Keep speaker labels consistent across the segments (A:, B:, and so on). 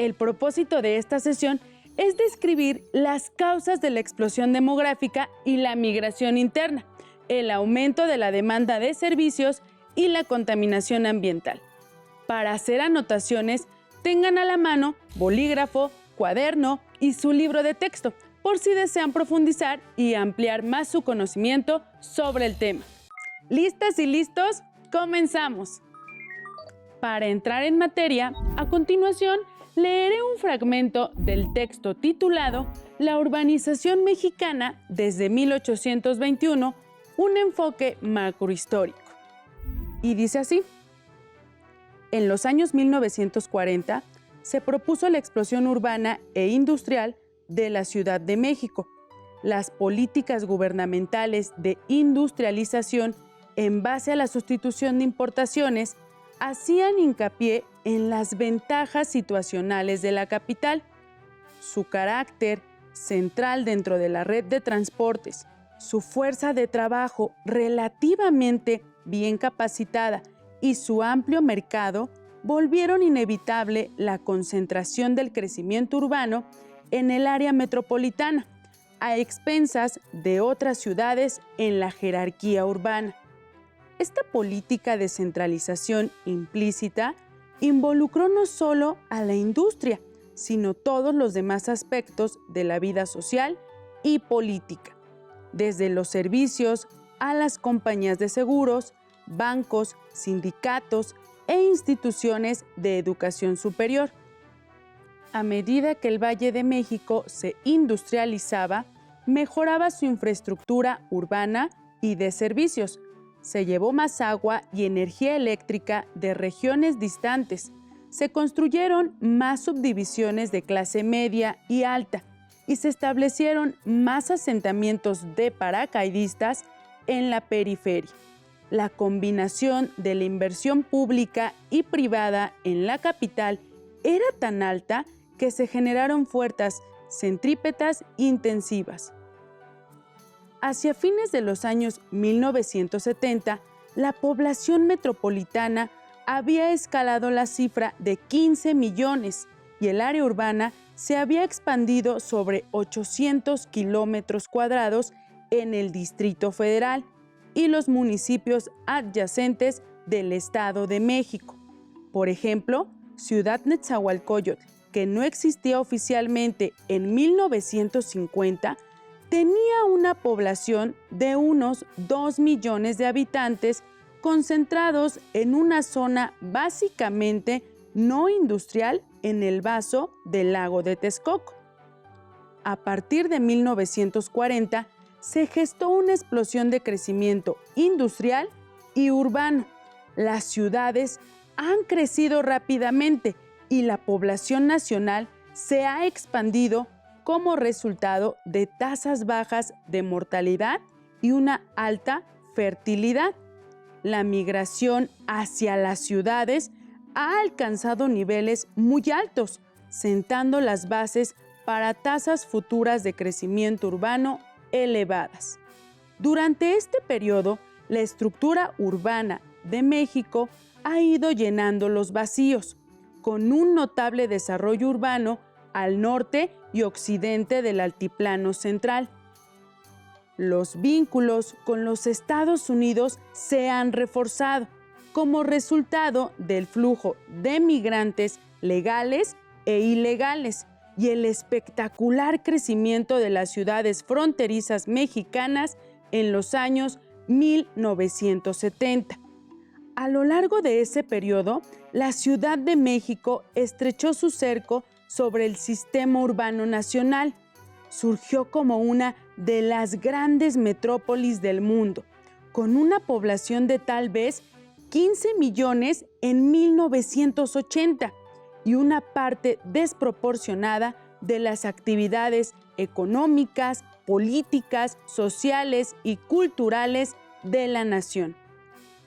A: El propósito de esta sesión es describir las causas de la explosión demográfica y la migración interna, el aumento de la demanda de servicios y la contaminación ambiental. Para hacer anotaciones, tengan a la mano bolígrafo, cuaderno y su libro de texto, por si desean profundizar y ampliar más su conocimiento sobre el tema. ¿Listas y listos? ¡Comenzamos! Para entrar en materia, a continuación leeré un fragmento del texto titulado La urbanización mexicana desde 1821, un enfoque macrohistórico. Y dice así: en los años 1940 se propuso la explosión urbana e industrial de la Ciudad de México. Las políticas gubernamentales de industrialización en base a la sustitución de importaciones hacían hincapié en las ventajas situacionales de la capital, su carácter central dentro de la red de transportes, su fuerza de trabajo relativamente bien capacitada y su amplio mercado volvieron inevitable la concentración del crecimiento urbano en el área metropolitana, a expensas de otras ciudades en la jerarquía urbana. Esta política de centralización implícita involucró no solo a la industria, sino todos los demás aspectos de la vida social y política, desde los servicios a las compañías de seguros, bancos, sindicatos e instituciones de educación superior. A medida que el Valle de México se industrializaba, mejoraba su infraestructura urbana y de servicios. Se llevó más agua y energía eléctrica de regiones distantes. Se construyeron más subdivisiones de clase media y alta y se establecieron más asentamientos de paracaidistas en la periferia. La combinación de la inversión pública y privada en la capital era tan alta que se generaron fuerzas centrípetas intensivas. Hacia fines de los años 1970, la población metropolitana había escalado la cifra de 15 millones y el área urbana se había expandido sobre 800 kilómetros cuadrados en el Distrito Federal y los municipios adyacentes del Estado de México. Por ejemplo, Ciudad Nezahualcóyotl, que no existía oficialmente en 1950, tenía una población de unos 2 millones de habitantes concentrados en una zona básicamente no industrial en el vaso del lago de Texcoco. A partir de 1940 se gestó una explosión de crecimiento industrial y urbano. Las ciudades han crecido rápidamente y la población nacional se ha expandido como resultado de tasas bajas de mortalidad y una alta fertilidad. La migración hacia las ciudades ha alcanzado niveles muy altos, sentando las bases para tasas futuras de crecimiento urbano elevadas. Durante este periodo, la estructura urbana de México ha ido llenando los vacíos, con un notable desarrollo urbano al norte y occidente del altiplano central. Los vínculos con los Estados Unidos se han reforzado como resultado del flujo de migrantes legales e ilegales y el espectacular crecimiento de las ciudades fronterizas mexicanas en los años 1970. A lo largo de ese periodo, la Ciudad de México estrechó su cerco sobre el sistema urbano nacional. Surgió como una de las grandes metrópolis del mundo, con una población de tal vez 15 millones en 1980 y una parte desproporcionada de las actividades económicas, políticas, sociales y culturales de la nación.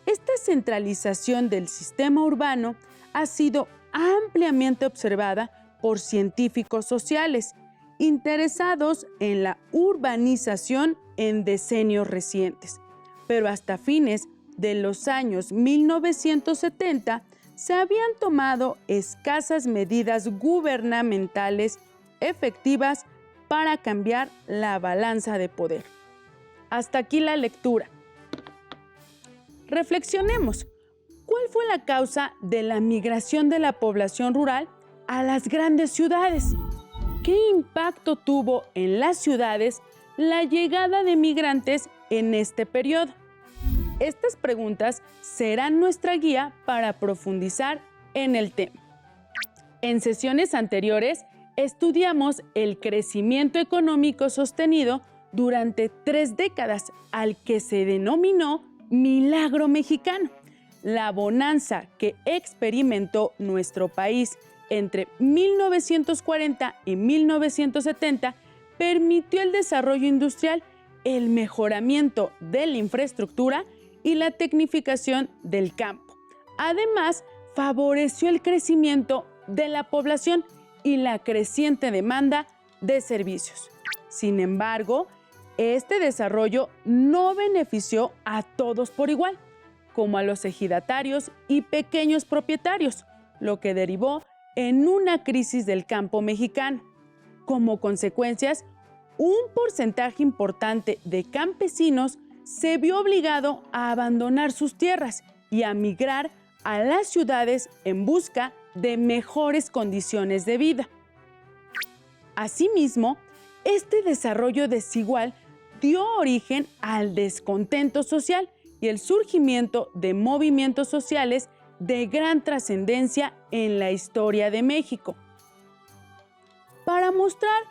A: Esta centralización del sistema urbano ha sido ampliamente observada por científicos sociales interesados en la urbanización en decenios recientes, pero hasta fines de los años 1970 se habían tomado escasas medidas gubernamentales efectivas para cambiar la balanza de poder. Hasta aquí la lectura. Reflexionemos. ¿Cuál fue la causa de la migración de la población rural a las grandes ciudades? ¿Qué impacto tuvo en las ciudades la llegada de migrantes en este periodo? Estas preguntas serán nuestra guía para profundizar en el tema. En sesiones anteriores, estudiamos el crecimiento económico sostenido durante 3 décadas, al que se denominó Milagro Mexicano. La bonanza que experimentó nuestro país entre 1940 y 1970 permitió el desarrollo industrial, el mejoramiento de la infraestructura y la tecnificación del campo. Además, favoreció el crecimiento de la población y la creciente demanda de servicios. Sin embargo, este desarrollo no benefició a todos por igual, como a los ejidatarios y pequeños propietarios, lo que derivó en una crisis del campo mexicano. Como consecuencias, un porcentaje importante de campesinos se vio obligado a abandonar sus tierras y a migrar a las ciudades en busca de mejores condiciones de vida. Asimismo, este desarrollo desigual dio origen al descontento social y el surgimiento de movimientos sociales de gran trascendencia en la historia de México. Para mostrar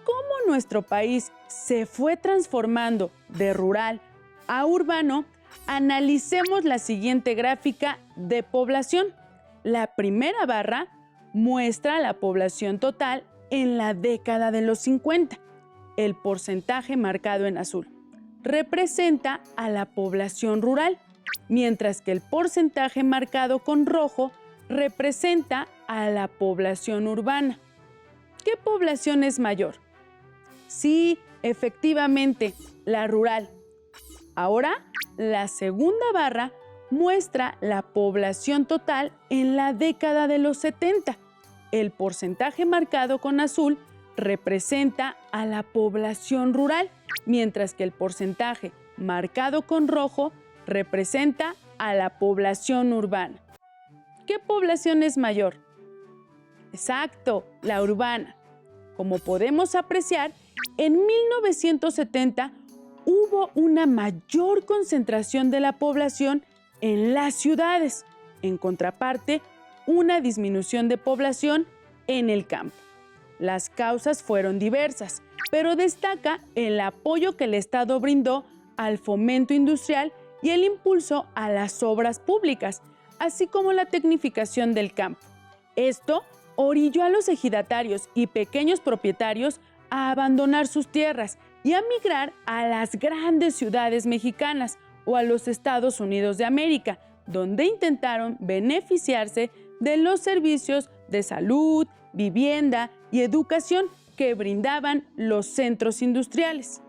A: cómo nuestro país se fue transformando de rural a urbano, analicemos la siguiente gráfica de población. La primera barra muestra la población total en la década de los 50. El porcentaje marcado en azul representa a la población rural, mientras que el porcentaje marcado con rojo representa a la población urbana. ¿Qué población es mayor? Sí, efectivamente, la rural. Ahora, la segunda barra muestra la población total en la década de los 70. El porcentaje marcado con azul representa a la población rural, mientras que el porcentaje marcado con rojo representa a la población urbana. ¿Qué población es mayor? Exacto, la urbana. Como podemos apreciar, en 1970 hubo una mayor concentración de la población en las ciudades. En contraparte, una disminución de población en el campo. Las causas fueron diversas, pero destaca el apoyo que el Estado brindó al fomento industrial y el impulso a las obras públicas, así como la tecnificación del campo. Esto orilló a los ejidatarios y pequeños propietarios a abandonar sus tierras y a migrar a las grandes ciudades mexicanas o a los Estados Unidos de América, donde intentaron beneficiarse de los servicios de salud, vivienda y educación que brindaban los centros industriales.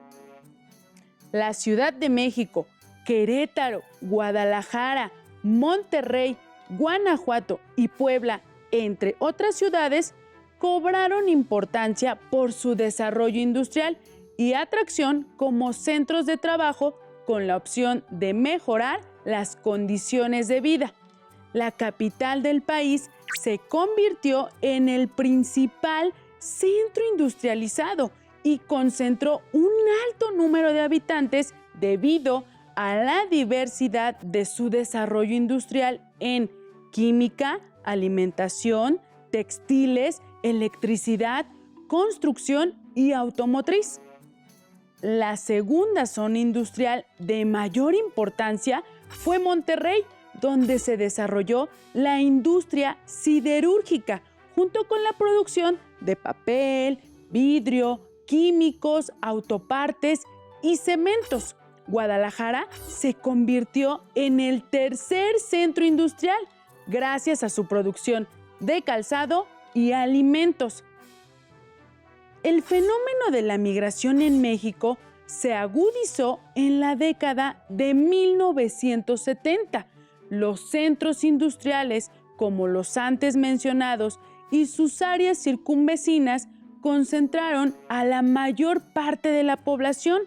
A: La Ciudad de México, Querétaro, Guadalajara, Monterrey, Guanajuato y Puebla, entre otras ciudades, cobraron importancia por su desarrollo industrial y atracción como centros de trabajo con la opción de mejorar las condiciones de vida. La capital del país se convirtió en el principal centro industrializado y concentró un alto número de habitantes debido a la diversidad de su desarrollo industrial en química, alimentación, textiles, electricidad, construcción y automotriz. La segunda zona industrial de mayor importancia fue Monterrey, donde se desarrolló la industria siderúrgica, junto con la producción de papel, vidrio, químicos, autopartes y cementos. Guadalajara se convirtió en el tercer centro industrial gracias a su producción de calzado y alimentos. El fenómeno de la migración en México se agudizó en la década de 1970. Los centros industriales como los antes mencionados y sus áreas circunvecinas, concentraron a la mayor parte de la población.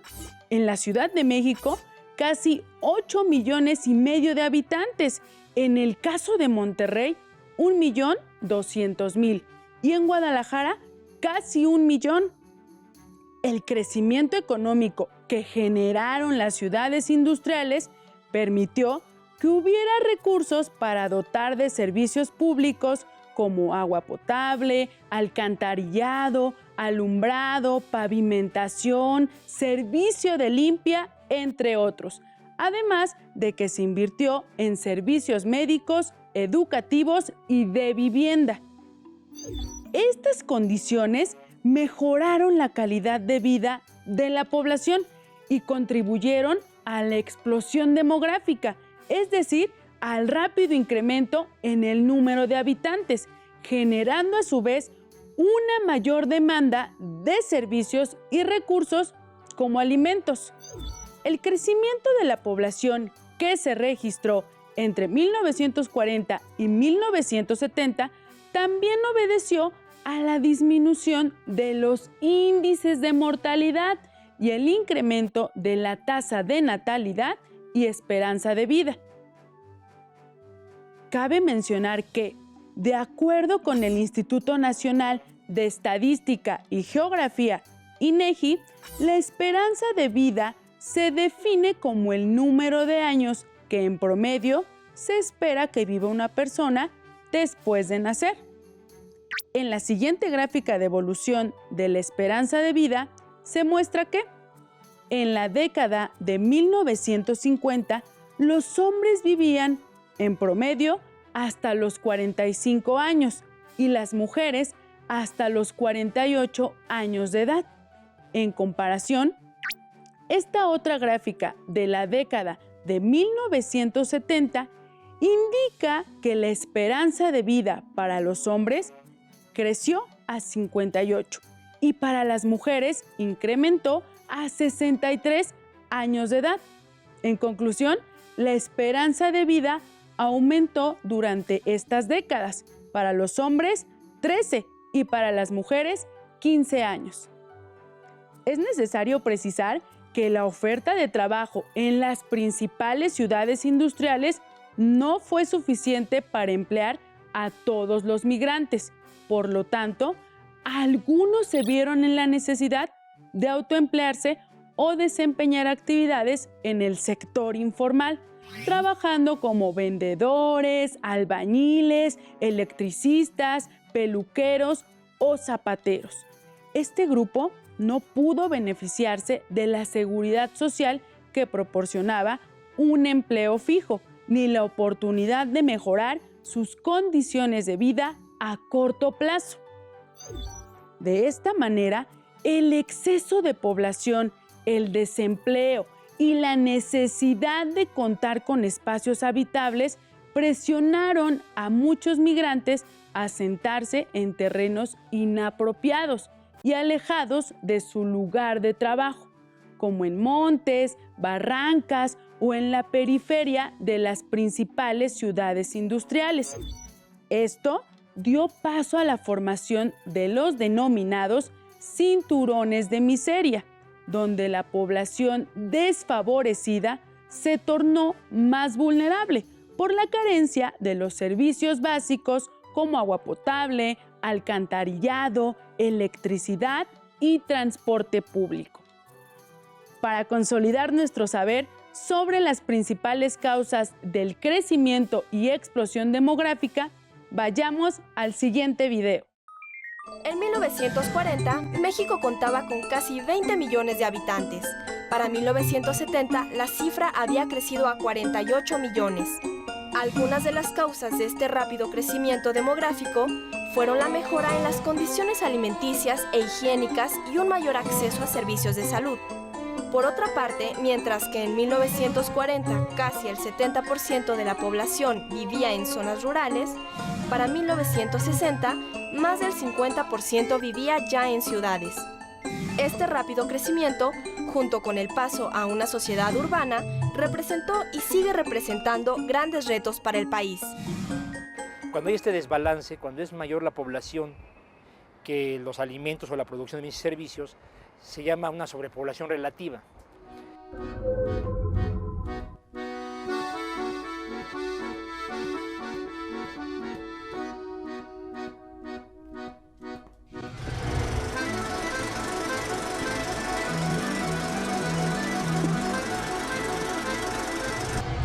A: En la Ciudad de México, casi 8,5 millones de habitantes. En el caso de Monterrey, 1,200,000. Y en Guadalajara, casi 1 millón. El crecimiento económico que generaron las ciudades industriales permitió que hubiera recursos para dotar de servicios públicos como agua potable, alcantarillado, alumbrado, pavimentación, servicio de limpia, entre otros. Además de que se invirtió en servicios médicos, educativos y de vivienda. Estas condiciones mejoraron la calidad de vida de la población y contribuyeron a la explosión demográfica, es decir, al rápido incremento en el número de habitantes, generando a su vez una mayor demanda de servicios y recursos como alimentos. El crecimiento de la población que se registró entre 1940 y 1970 también obedeció a la disminución de los índices de mortalidad y el incremento de la tasa de natalidad y esperanza de vida. Cabe mencionar que, de acuerdo con el Instituto Nacional de Estadística y Geografía, INEGI, la esperanza de vida se define como el número de años que en promedio se espera que viva una persona después de nacer. En la siguiente gráfica de evolución de la esperanza de vida se muestra que en la década de 1950 los hombres vivían en promedio hasta los 45 años y las mujeres hasta los 48 años de edad. En comparación, esta otra gráfica de la década de 1970 indica que la esperanza de vida para los hombres creció a 58 y para las mujeres incrementó a 63 años de edad. En conclusión, la esperanza de vida aumentó durante estas décadas, para los hombres 13 y para las mujeres 15 años. Es necesario precisar que la oferta de trabajo en las principales ciudades industriales no fue suficiente para emplear a todos los migrantes. Por lo tanto, algunos se vieron en la necesidad de autoemplearse o desempeñar actividades en el sector informal, trabajando como vendedores, albañiles, electricistas, peluqueros o zapateros. Este grupo no pudo beneficiarse de la seguridad social que proporcionaba un empleo fijo, ni la oportunidad de mejorar sus condiciones de vida a corto plazo. De esta manera, el exceso de población, el desempleo y la necesidad de contar con espacios habitables presionaron a muchos migrantes a asentarse en terrenos inapropiados y alejados de su lugar de trabajo, como en montes, barrancas o en la periferia de las principales ciudades industriales. Esto dio paso a la formación de los denominados cinturones de miseria, donde la población desfavorecida se tornó más vulnerable por la carencia de los servicios básicos como agua potable, alcantarillado, electricidad y transporte público. Para consolidar nuestro saber sobre las principales causas del crecimiento y explosión demográfica, vayamos al siguiente video.
B: En 1940, México contaba con casi 20 millones de habitantes. Para 1970, la cifra había crecido a 48 millones. Algunas de las causas de este rápido crecimiento demográfico fueron la mejora en las condiciones alimenticias e higiénicas y un mayor acceso a servicios de salud. Por otra parte, mientras que en 1940 casi el 70% de la población vivía en zonas rurales, para 1960 más del 50% vivía ya en ciudades. Este rápido crecimiento, junto con el paso a una sociedad urbana, representó y sigue representando grandes retos para el país.
C: Cuando hay este desbalance, cuando es mayor la población que los alimentos o la producción de bienes y servicios, se llama una sobrepoblación relativa.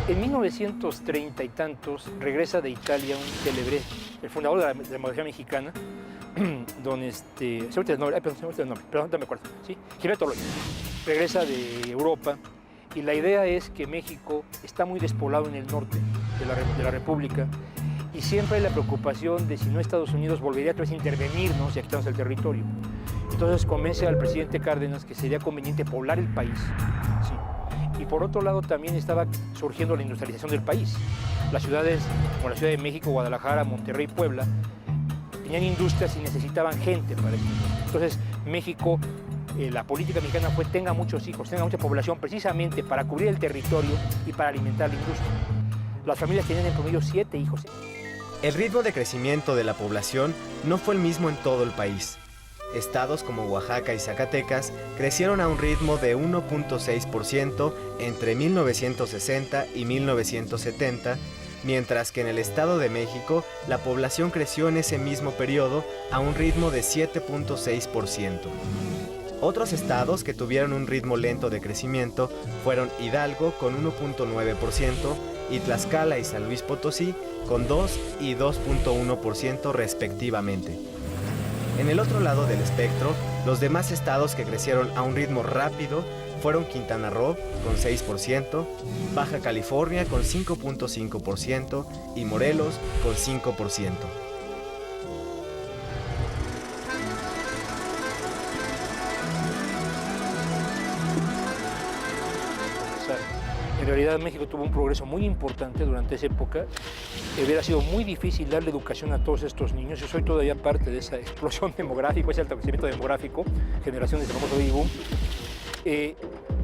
C: En 1930 y tantos regresa de Italia un célebre, el fundador de la democracia mexicana, don Gilberto Loyola. Regresa de Europa y la idea es que México está muy despoblado en el norte de la República y siempre hay la preocupación de si no Estados Unidos volvería otra vez a intervenirnos y a quitarnos el territorio. Entonces convence al presidente Cárdenas que sería conveniente poblar el país. ¿Sí? Y por otro lado también estaba surgiendo la industrialización del país. Las ciudades como la Ciudad de México, Guadalajara, Monterrey, Puebla, tenían industrias y necesitaban gente para eso. Entonces México, la política mexicana fue tenga muchos hijos, tenga mucha población, precisamente para cubrir el territorio y para alimentar la industria. Las familias tenían en promedio 7 hijos.
D: El ritmo de crecimiento de la población no fue el mismo en todo el país. Estados como Oaxaca y Zacatecas crecieron a un ritmo de 1.6% entre 1960 y 1970, mientras que en el Estado de México la población creció en ese mismo periodo a un ritmo de 7.6%. Otros estados que tuvieron un ritmo lento de crecimiento fueron Hidalgo con 1.9% y Tlaxcala y San Luis Potosí con 2 y 2.1% respectivamente. En el otro lado del espectro, los demás estados que crecieron a un ritmo rápido fueron Quintana Roo con 6%, Baja California con 5.5% y Morelos con 5%.
C: En realidad México tuvo un progreso muy importante durante esa época. Hubiera sido muy difícil darle educación a todos estos niños. Yo soy todavía parte de esa explosión demográfica, ese alto crecimiento demográfico, generaciones de famoso baby boom.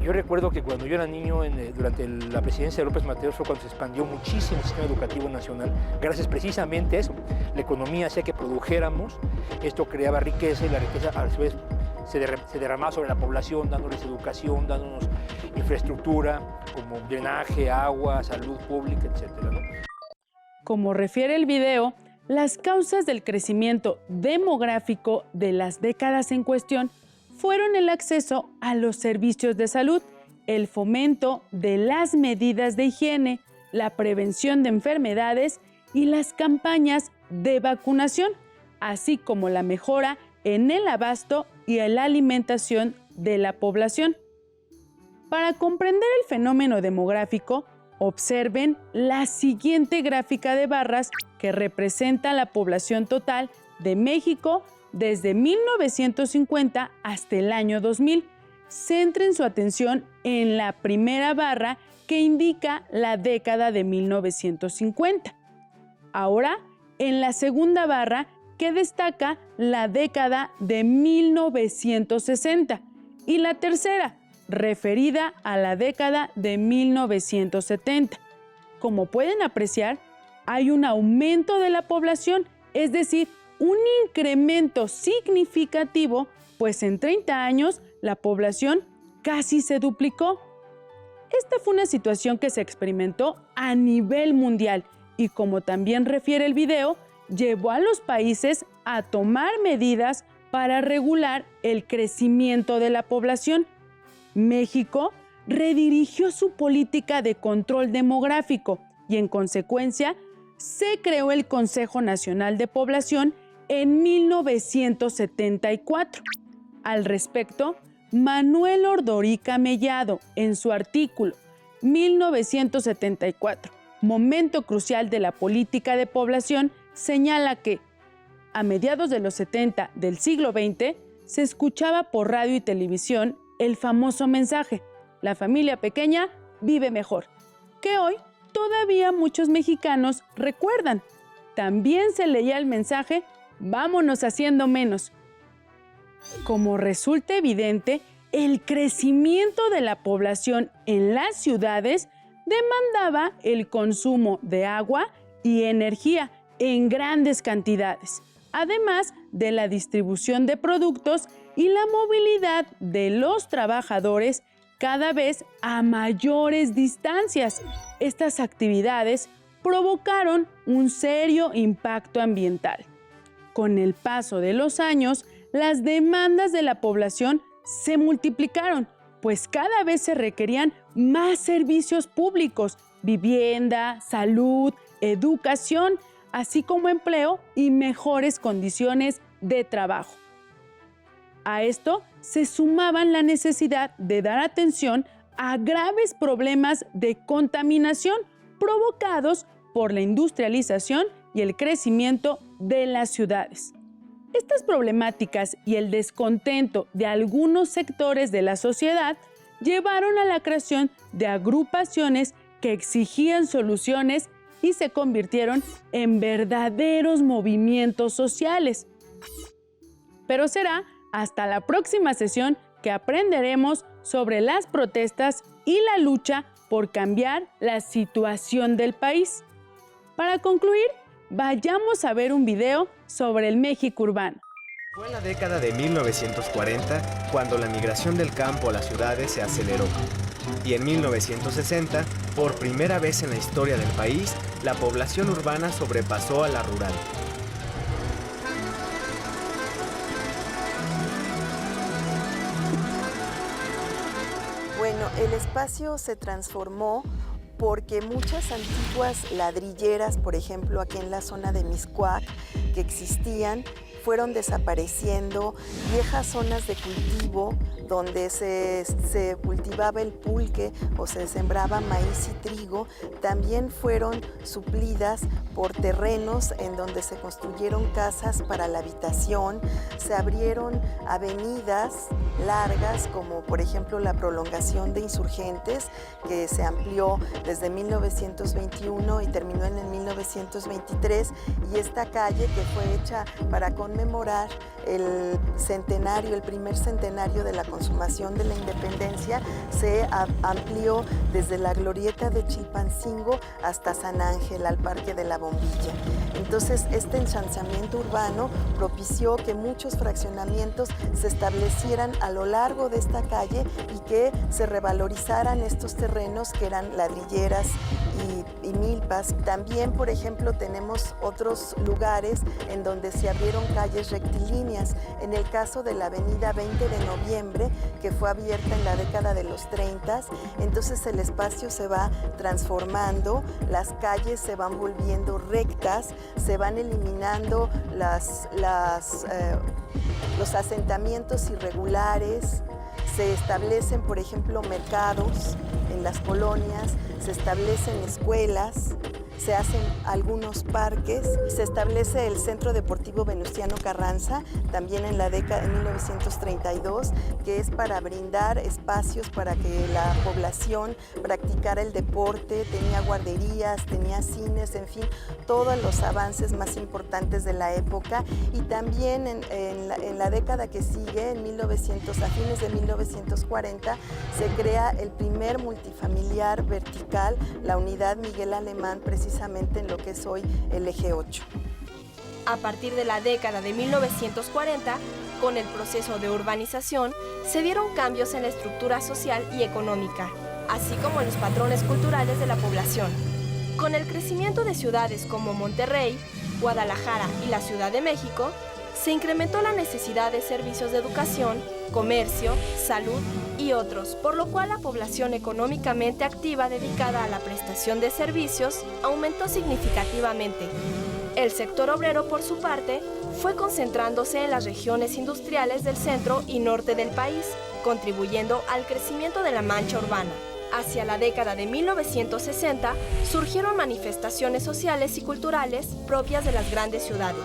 C: Yo recuerdo que cuando yo era niño, durante la presidencia de López Mateos, fue cuando se expandió muchísimo el sistema educativo nacional, gracias precisamente a eso. La economía hacía que produjéramos, esto creaba riqueza y la riqueza a su vez se derramaba sobre la población, dándoles educación, dándonos infraestructura como drenaje, agua, salud pública, etc., ¿no?
A: Como refiere el video, las causas del crecimiento demográfico de las décadas en cuestión fueron el acceso a los servicios de salud, el fomento de las medidas de higiene, la prevención de enfermedades y las campañas de vacunación, así como la mejora en el abasto y en la alimentación de la población. Para comprender el fenómeno demográfico, observen la siguiente gráfica de barras que representa la población total de México desde 1950 hasta el año 2000. Centren su atención en la primera barra que indica la década de 1950. Ahora, en la segunda barra que destaca la década de 1960 y la tercera, referida a la década de 1970. Como pueden apreciar, hay un aumento de la población, es decir, un incremento significativo, pues en 30 años la población casi se duplicó. Esta fue una situación que se experimentó a nivel mundial y, como también refiere el video, llevó a los países a tomar medidas para regular el crecimiento de la población. México redirigió su política de control demográfico y, en consecuencia, se creó el Consejo Nacional de Población en 1974. Al respecto, Manuel Ordorica Mellado, en su artículo 1974, Momento crucial de la política de población, señala que a mediados de los 70 del siglo XX se escuchaba por radio y televisión el famoso mensaje: la familia pequeña vive mejor, que hoy todavía muchos mexicanos recuerdan. También se leía el mensaje: vámonos haciendo menos. Como resulta evidente, el crecimiento de la población en las ciudades demandaba el consumo de agua y energía, en grandes cantidades, además de la distribución de productos y la movilidad de los trabajadores cada vez a mayores distancias. Estas actividades provocaron un serio impacto ambiental. Con el paso de los años, las demandas de la población se multiplicaron, pues cada vez se requerían más servicios públicos, vivienda, salud, educación, así como empleo y mejores condiciones de trabajo. A esto se sumaban la necesidad de dar atención a graves problemas de contaminación provocados por la industrialización y el crecimiento de las ciudades. Estas problemáticas y el descontento de algunos sectores de la sociedad llevaron a la creación de agrupaciones que exigían soluciones y se convirtieron en verdaderos movimientos sociales. Pero será hasta la próxima sesión que aprenderemos sobre las protestas y la lucha por cambiar la situación del país. Para concluir, vayamos a ver un video sobre el México urbano.
D: Fue en la década de 1940 cuando la migración del campo a las ciudades se aceleró. Y en 1960, por primera vez en la historia del país, la población urbana sobrepasó a la rural.
E: Bueno, el espacio se transformó porque muchas antiguas ladrilleras, por ejemplo, aquí en la zona de Mixcoac, que existían, fueron desapareciendo, viejas zonas de cultivo donde se cultivaba el pulque o se sembraba maíz y trigo, también fueron suplidas por terrenos en donde se construyeron casas para la habitación, se abrieron avenidas largas como por ejemplo la prolongación de Insurgentes, que se amplió desde 1921 y terminó en el 1923, y esta calle que fue hecha para conmemorar el centenario, el primer centenario de la consumación de la independencia, se amplió desde la glorieta de Chilpancingo hasta San Ángel, al Parque de la Bombilla. Entonces, este ensanchamiento urbano propició que muchos fraccionamientos se establecieran a lo largo de esta calle y que se revalorizaran estos terrenos que eran ladrilleras y milpas. También, por ejemplo, tenemos otros lugares en donde se abrieron calles rectilíneas. En el caso de la avenida 20 de Noviembre, que fue abierta en la década de los 30, entonces el espacio se va transformando, las calles se van volviendo rectas, se van eliminando los asentamientos irregulares, se establecen, por ejemplo, mercados en las colonias, se establecen escuelas, se hacen algunos parques, se establece el Centro Deportivo Venustiano Carranza, también en la década de 1932, que es para brindar espacios para que la población practicara el deporte, tenía guarderías, tenía cines, en fin, todos los avances más importantes de la época. Y también en la década que sigue, a fines de 1940, se crea el primer multifamiliar vertical, la unidad Miguel Alemán, precisamente en lo que es hoy el eje 8.
B: A partir de la década de 1940, con el proceso de urbanización, se dieron cambios en la estructura social y económica, así como en los patrones culturales de la población. Con el crecimiento de ciudades como Monterrey, Guadalajara y la Ciudad de México, se incrementó la necesidad de servicios de educación, comercio, salud y otros, por lo cual la población económicamente activa dedicada a la prestación de servicios aumentó significativamente. El sector obrero, por su parte, fue concentrándose en las regiones industriales del centro y norte del país, contribuyendo al crecimiento de la mancha urbana. Hacia la década de 1960, surgieron manifestaciones sociales y culturales propias de las grandes ciudades.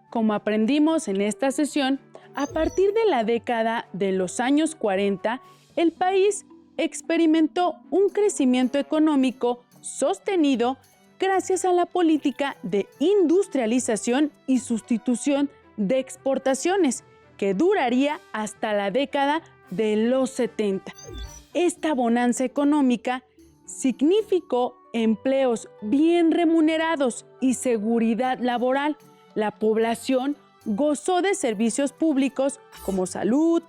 A: Como aprendimos en esta sesión, a partir de la década de los años 40, el país experimentó un crecimiento económico sostenido gracias a la política de industrialización y sustitución de exportaciones, que duraría hasta la década de los 70. Esta bonanza económica significó empleos bien remunerados y seguridad laboral, la población gozó de servicios públicos como salud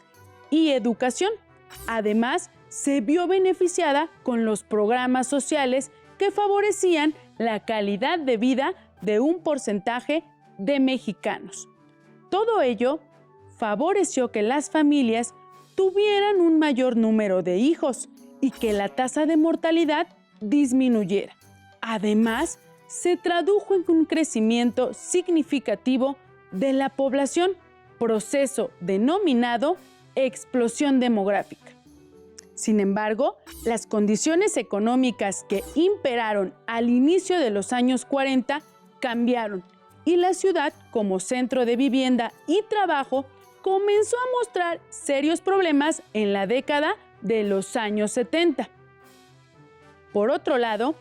A: y educación. Además, se vio beneficiada con los programas sociales que favorecían la calidad de vida de un porcentaje de mexicanos. Todo ello favoreció que las familias tuvieran un mayor número de hijos y que la tasa de mortalidad disminuyera. Además, se tradujo en un crecimiento significativo de la población, proceso denominado explosión demográfica. Sin embargo, las condiciones económicas que imperaron al inicio de los años 40 cambiaron y la ciudad, como centro de vivienda y trabajo, comenzó a mostrar serios problemas en la década de los años 70. Por otro lado,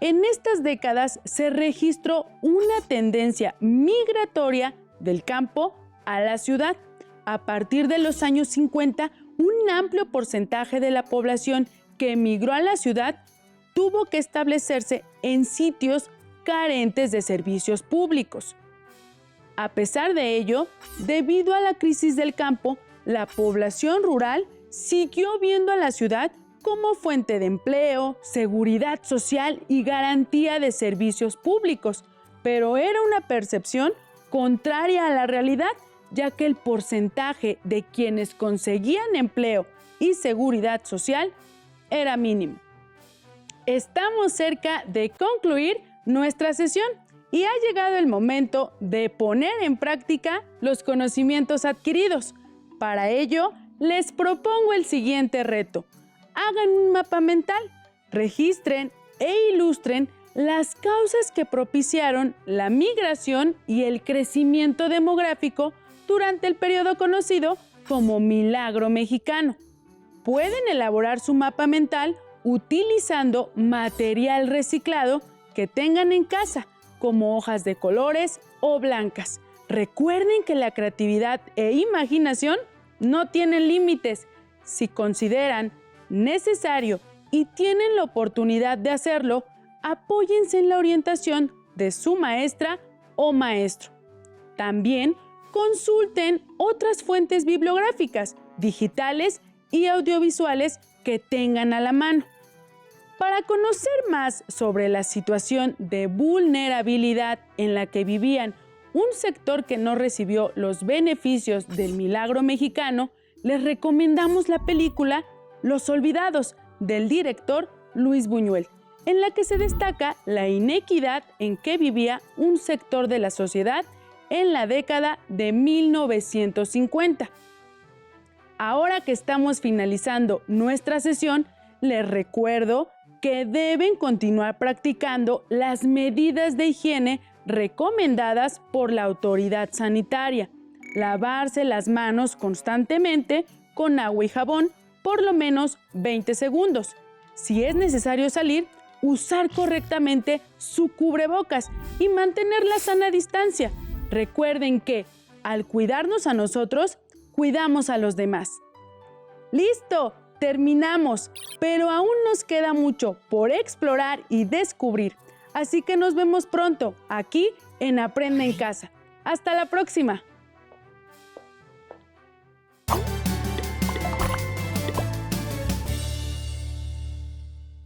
A: en estas décadas se registró una tendencia migratoria del campo a la ciudad. A partir de los años 50, un amplio porcentaje de la población que emigró a la ciudad tuvo que establecerse en sitios carentes de servicios públicos. A pesar de ello, debido a la crisis del campo, la población rural siguió viendo a la ciudad como fuente de empleo, seguridad social y garantía de servicios públicos, pero era una percepción contraria a la realidad, ya que el porcentaje de quienes conseguían empleo y seguridad social era mínimo. Estamos cerca de concluir nuestra sesión y ha llegado el momento de poner en práctica los conocimientos adquiridos. Para ello, les propongo el siguiente reto. Hagan un mapa mental, registren e ilustren las causas que propiciaron la migración y el crecimiento demográfico durante el periodo conocido como Milagro Mexicano. Pueden elaborar su mapa mental utilizando material reciclado que tengan en casa, como hojas de colores o blancas. Recuerden que la creatividad e imaginación no tienen límites. Si consideran necesario y tienen la oportunidad de hacerlo, apóyense en la orientación de su maestra o maestro. También consulten otras fuentes bibliográficas, digitales y audiovisuales que tengan a la mano. Para conocer más sobre la situación de vulnerabilidad en la que vivían un sector que no recibió los beneficios del Milagro Mexicano, les recomendamos la película Los Olvidados, del director Luis Buñuel, en la que se destaca la inequidad en que vivía un sector de la sociedad en la década de 1950. Ahora que estamos finalizando nuestra sesión, les recuerdo que deben continuar practicando las medidas de higiene recomendadas por la autoridad sanitaria. Lavarse las manos constantemente con agua y jabón por lo menos 20 segundos. Si es necesario salir, usar correctamente su cubrebocas y mantener la sana distancia. Recuerden que, al cuidarnos a nosotros, cuidamos a los demás. ¡Listo! Terminamos, pero aún nos queda mucho por explorar y descubrir. Así que nos vemos pronto, aquí en Aprende en Casa. ¡Hasta la próxima!